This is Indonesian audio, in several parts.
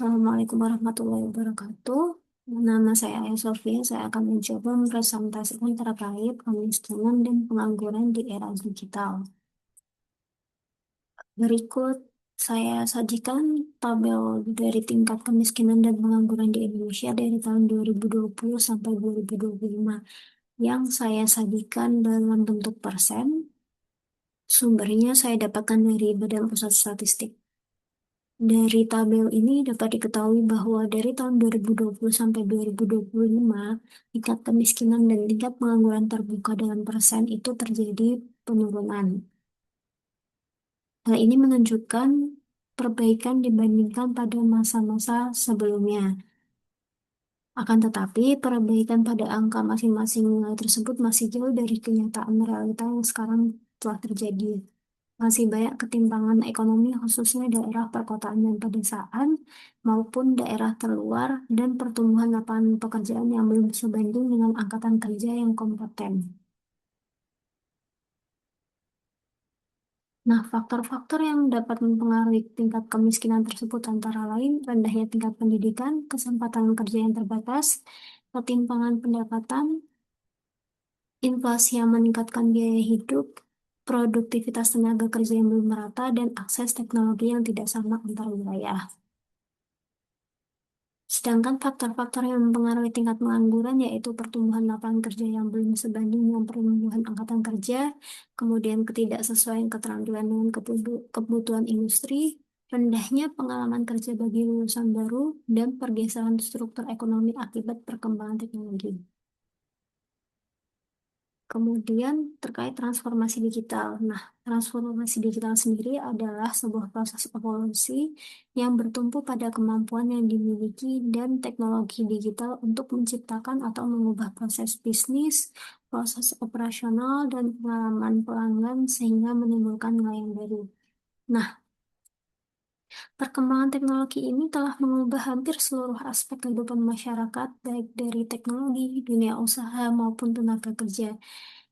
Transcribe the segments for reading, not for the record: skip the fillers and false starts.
Assalamualaikum warahmatullahi wabarakatuh. Nama saya Aya Sofia. Saya akan mencoba mempresentasikan terkait kemiskinan dan pengangguran di era digital. Berikut saya sajikan tabel dari tingkat kemiskinan dan pengangguran di Indonesia dari tahun 2020 sampai 2025 yang saya sajikan dalam bentuk persen. Sumbernya saya dapatkan dari Badan Pusat Statistik. Dari tabel ini dapat diketahui bahwa dari tahun 2020 sampai 2025, tingkat kemiskinan dan tingkat pengangguran terbuka dalam persen itu terjadi penurunan. Hal ini menunjukkan perbaikan dibandingkan pada masa-masa sebelumnya. Akan tetapi, perbaikan pada angka masing-masing nilai tersebut masih jauh dari kenyataan realita yang sekarang telah terjadi. Masih banyak ketimpangan ekonomi khususnya daerah perkotaan dan pedesaan maupun daerah terluar dan pertumbuhan lapangan pekerjaan yang belum sebanding dengan angkatan kerja yang kompeten. Nah, faktor-faktor yang dapat mempengaruhi tingkat kemiskinan tersebut antara lain rendahnya tingkat pendidikan, kesempatan kerja yang terbatas, ketimpangan pendapatan, inflasi yang meningkatkan biaya hidup, produktivitas tenaga kerja yang belum merata, dan akses teknologi yang tidak sama antar wilayah. Sedangkan faktor-faktor yang mempengaruhi tingkat pengangguran yaitu pertumbuhan lapangan kerja yang belum sebanding dengan pertumbuhan angkatan kerja, kemudian ketidaksesuaian keterampilan dengan kebutuhan industri, rendahnya pengalaman kerja bagi lulusan baru, dan pergeseran struktur ekonomi akibat perkembangan teknologi. Kemudian terkait transformasi digital. Nah, transformasi digital sendiri adalah sebuah proses evolusi yang bertumpu pada kemampuan yang dimiliki dan teknologi digital untuk menciptakan atau mengubah proses bisnis, proses operasional, dan pengalaman pelanggan sehingga menimbulkan nilai yang baru. Nah, perkembangan teknologi ini telah mengubah hampir seluruh aspek kehidupan masyarakat, baik dari teknologi, dunia usaha, maupun tenaga kerja.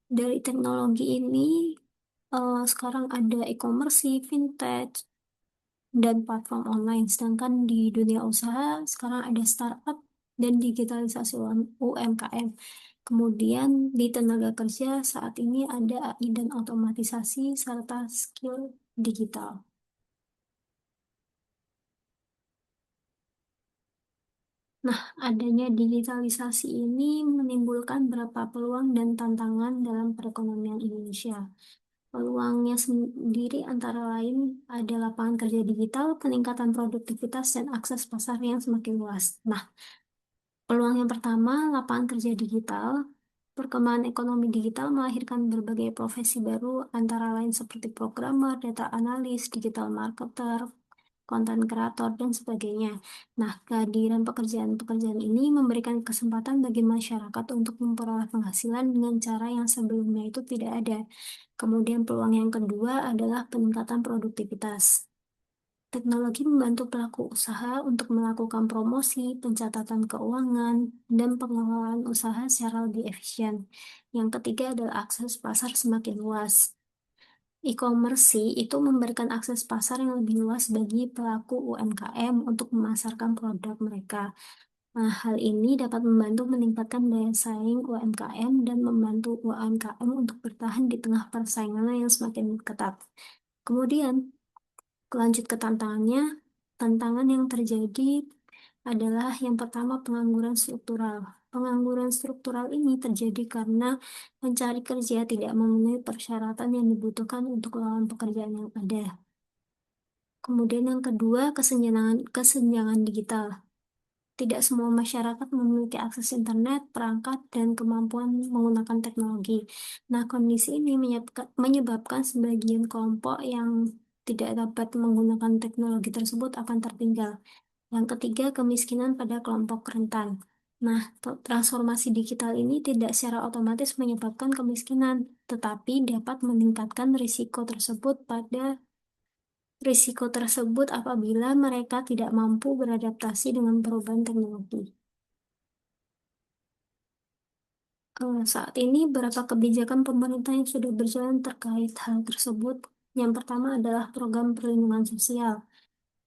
Dari teknologi ini, sekarang ada e-commerce, fintech, dan platform online. Sedangkan di dunia usaha, sekarang ada startup dan digitalisasi UMKM. Kemudian di tenaga kerja saat ini ada AI dan otomatisasi serta skill digital. Nah, adanya digitalisasi ini menimbulkan beberapa peluang dan tantangan dalam perekonomian Indonesia. Peluangnya sendiri antara lain ada lapangan kerja digital, peningkatan produktivitas, dan akses pasar yang semakin luas. Nah, peluang yang pertama, lapangan kerja digital. Perkembangan ekonomi digital melahirkan berbagai profesi baru, antara lain seperti programmer, data analis, digital marketer, konten kreator, dan sebagainya. Nah, kehadiran pekerjaan-pekerjaan ini memberikan kesempatan bagi masyarakat untuk memperoleh penghasilan dengan cara yang sebelumnya itu tidak ada. Kemudian peluang yang kedua adalah peningkatan produktivitas. Teknologi membantu pelaku usaha untuk melakukan promosi, pencatatan keuangan, dan pengelolaan usaha secara lebih efisien. Yang ketiga adalah akses pasar semakin luas. E-commerce itu memberikan akses pasar yang lebih luas bagi pelaku UMKM untuk memasarkan produk mereka. Nah, hal ini dapat membantu meningkatkan daya saing UMKM dan membantu UMKM untuk bertahan di tengah persaingan yang semakin ketat. Kemudian, lanjut ke tantangannya. Tantangan yang terjadi adalah yang pertama pengangguran struktural. Pengangguran struktural ini terjadi karena pencari kerja tidak memenuhi persyaratan yang dibutuhkan untuk lawan pekerjaan yang ada. Kemudian yang kedua, kesenjangan digital. Tidak semua masyarakat memiliki akses internet, perangkat, dan kemampuan menggunakan teknologi. Nah, kondisi ini menyebabkan sebagian kelompok yang tidak dapat menggunakan teknologi tersebut akan tertinggal. Yang ketiga, kemiskinan pada kelompok rentan. Nah, transformasi digital ini tidak secara otomatis menyebabkan kemiskinan, tetapi dapat meningkatkan risiko tersebut apabila mereka tidak mampu beradaptasi dengan perubahan teknologi. Saat ini, beberapa kebijakan pemerintah yang sudah berjalan terkait hal tersebut. Yang pertama adalah program perlindungan sosial.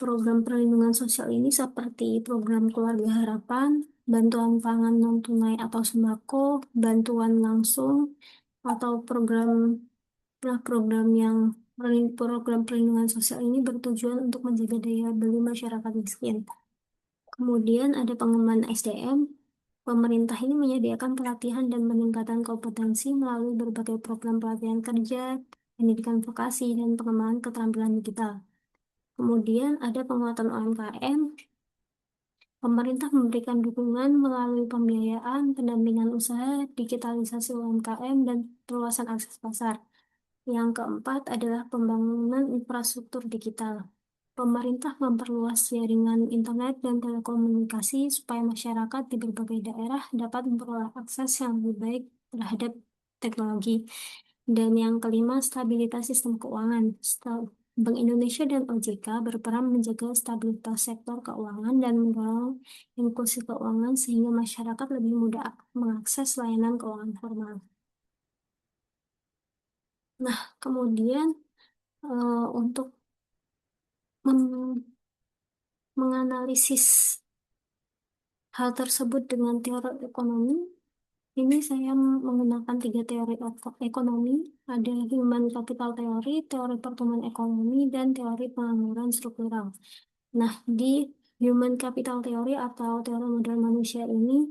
program perlindungan sosial ini seperti program Keluarga Harapan, bantuan pangan non-tunai atau sembako, bantuan langsung, atau program yang program perlindungan sosial ini bertujuan untuk menjaga daya beli masyarakat miskin. Kemudian ada pengembangan SDM. Pemerintah ini menyediakan pelatihan dan peningkatan kompetensi melalui berbagai program pelatihan kerja, pendidikan vokasi, dan pengembangan keterampilan digital. Kemudian ada penguatan UMKM. Pemerintah memberikan dukungan melalui pembiayaan, pendampingan usaha, digitalisasi UMKM, dan perluasan akses pasar. Yang keempat adalah pembangunan infrastruktur digital. Pemerintah memperluas jaringan internet dan telekomunikasi supaya masyarakat di berbagai daerah dapat memperoleh akses yang lebih baik terhadap teknologi. Dan yang kelima, stabilitas sistem keuangan. Bank Indonesia dan OJK berperan menjaga stabilitas sektor keuangan dan mendorong inklusi keuangan sehingga masyarakat lebih mudah mengakses layanan keuangan formal. Nah, kemudian untuk menganalisis hal tersebut dengan teori ekonomi, ini saya menggunakan tiga teori ekonomi, ada human capital theory, teori pertumbuhan ekonomi, dan teori pengangguran struktural. Nah, di human capital theory atau teori modal manusia ini,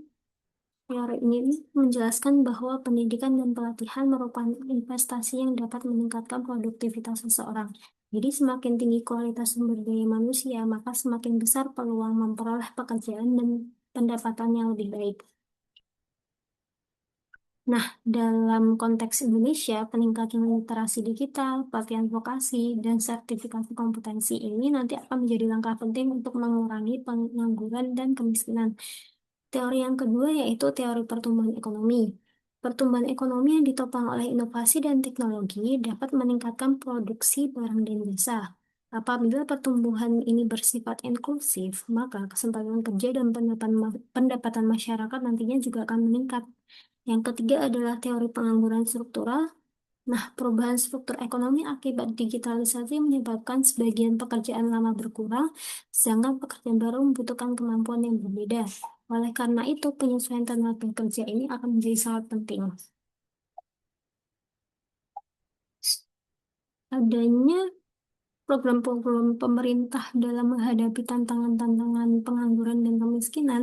teori ini menjelaskan bahwa pendidikan dan pelatihan merupakan investasi yang dapat meningkatkan produktivitas seseorang. Jadi semakin tinggi kualitas sumber daya manusia, maka semakin besar peluang memperoleh pekerjaan dan pendapatan yang lebih baik. Nah, dalam konteks Indonesia, peningkatan literasi digital, pelatihan vokasi, dan sertifikasi kompetensi ini nanti akan menjadi langkah penting untuk mengurangi pengangguran dan kemiskinan. Teori yang kedua yaitu teori pertumbuhan ekonomi. Pertumbuhan ekonomi yang ditopang oleh inovasi dan teknologi dapat meningkatkan produksi barang dan jasa. Apabila pertumbuhan ini bersifat inklusif, maka kesempatan kerja dan pendapatan masyarakat nantinya juga akan meningkat. Yang ketiga adalah teori pengangguran struktural. Nah, perubahan struktur ekonomi akibat digitalisasi menyebabkan sebagian pekerjaan lama berkurang, sedangkan pekerjaan baru membutuhkan kemampuan yang berbeda. Oleh karena itu, penyesuaian tenaga kerja ini akan menjadi sangat penting. Adanya program-program pemerintah dalam menghadapi tantangan-tantangan pengangguran dan kemiskinan,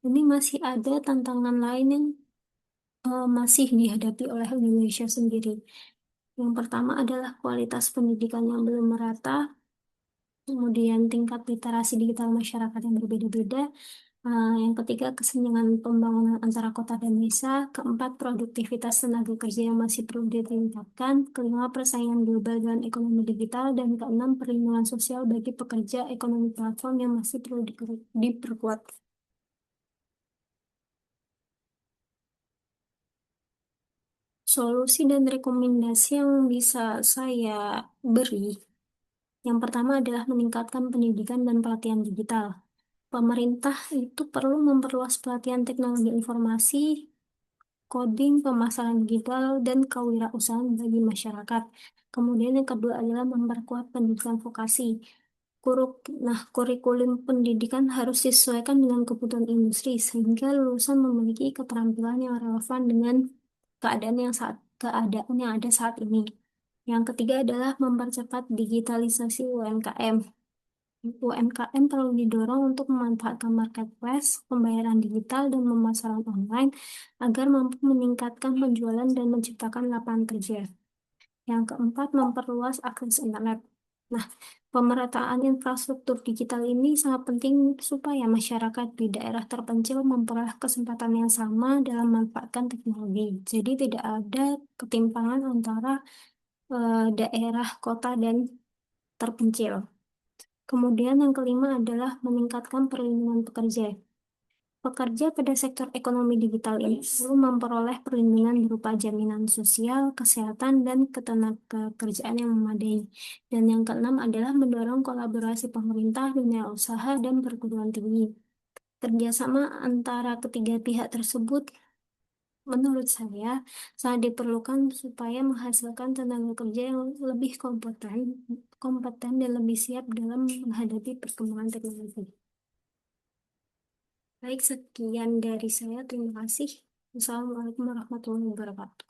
ini masih ada tantangan lain yang masih dihadapi oleh Indonesia sendiri. Yang pertama adalah kualitas pendidikan yang belum merata, kemudian tingkat literasi digital masyarakat yang berbeda-beda, yang ketiga kesenjangan pembangunan antara kota dan desa, keempat produktivitas tenaga kerja yang masih perlu ditingkatkan, kelima persaingan global dan ekonomi digital, dan keenam perlindungan sosial bagi pekerja ekonomi platform yang masih perlu diperkuat. Solusi dan rekomendasi yang bisa saya beri, yang pertama adalah meningkatkan pendidikan dan pelatihan digital. Pemerintah itu perlu memperluas pelatihan teknologi informasi, coding, pemasaran digital, dan kewirausahaan bagi masyarakat. Kemudian yang kedua adalah memperkuat pendidikan vokasi. Nah, kurikulum pendidikan harus disesuaikan dengan kebutuhan industri sehingga lulusan memiliki keterampilan yang relevan dengan keadaan yang ada saat ini. Yang ketiga adalah mempercepat digitalisasi UMKM. UMKM perlu didorong untuk memanfaatkan marketplace, pembayaran digital, dan pemasaran online agar mampu meningkatkan penjualan dan menciptakan lapangan kerja. Yang keempat, memperluas akses internet. Nah, pemerataan infrastruktur digital ini sangat penting supaya masyarakat di daerah terpencil memperoleh kesempatan yang sama dalam memanfaatkan teknologi. Jadi tidak ada ketimpangan antara daerah, kota, dan terpencil. Kemudian yang kelima adalah meningkatkan perlindungan pekerja. Pekerja pada sektor ekonomi digital ini perlu memperoleh perlindungan berupa jaminan sosial, kesehatan, dan ketenagakerjaan yang memadai. Dan yang keenam adalah mendorong kolaborasi pemerintah, dunia usaha, dan perguruan tinggi. Kerjasama antara ketiga pihak tersebut Menurut saya, sangat diperlukan supaya menghasilkan tenaga kerja yang lebih kompeten dan lebih siap dalam menghadapi perkembangan teknologi. Baik, sekian dari saya. Terima kasih. Wassalamualaikum warahmatullahi wabarakatuh.